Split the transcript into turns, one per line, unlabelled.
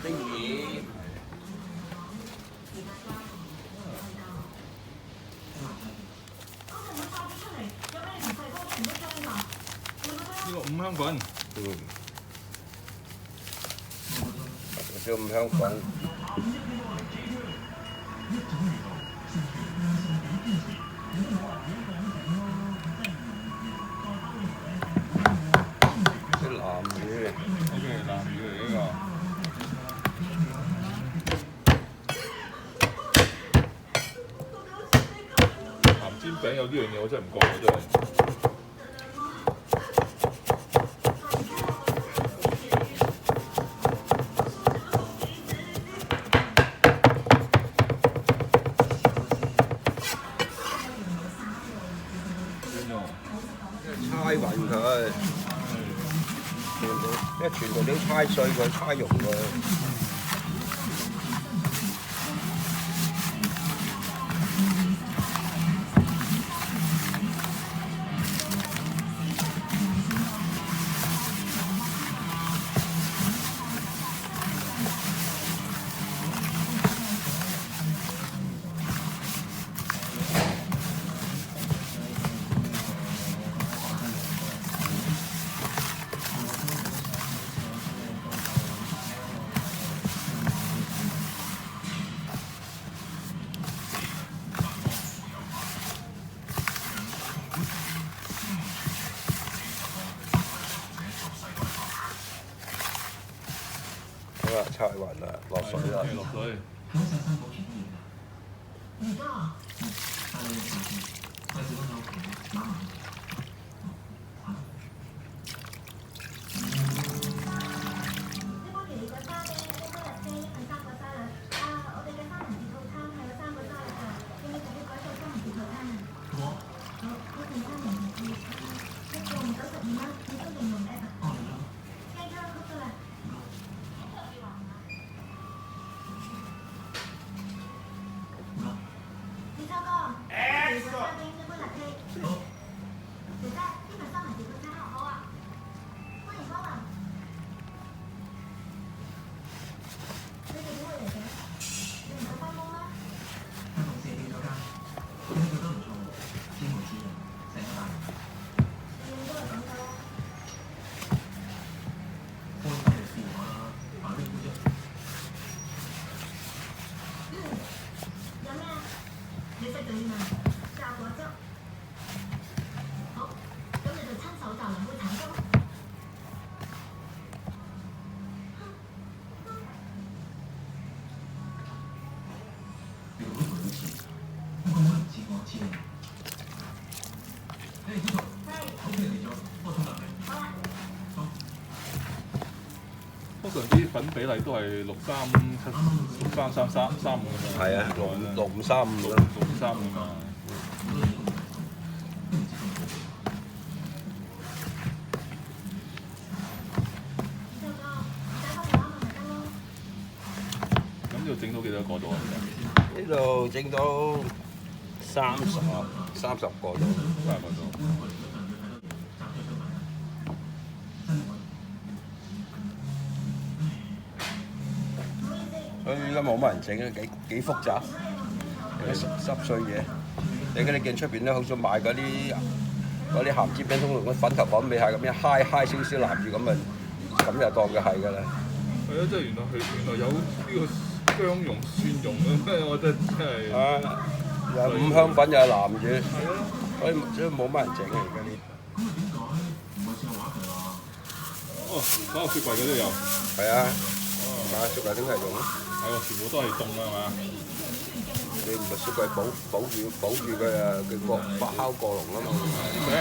啲鹽。
呢個五香粉。
少五香粉。啲南魚。
O.K. 南魚嚟呢個。鹹煎餅有呢樣嘢我真係唔覺喎，真係。
猜勻佢，全部都猜碎佢，猜溶佢。好啦，猜勻啦，落水啦。
落水。通常啲粉比例都係6:3:7:6:3:3:3:5咁樣。
係啊，6:5:3:5啦。
6:5:3:5啊。咁呢度整到幾多個度啊？
呢度整到30個度。
30個度。
所以依家冇乜人整啊，幾複雜，有啲濕碎嘢。你見出邊咧，好少賣嗰啲鹹煎餅，通常個粉頭粉尾係咁樣揩少少南乳咁就當佢係㗎啦。
係啊，即係原來有呢個薑蓉、蒜蓉咁，我覺得真係。
啊！有五香粉，又有南乳，
係咯。
所以冇乜人整啊！而家呢。
哦，所有雪櫃嗰都有。
係啊。買雪櫃點係用啊？
係喎，全部都係凍㗎係嘛？
你唔係雪櫃保住佢啊，佢發酵過籠啊嘛。
點解？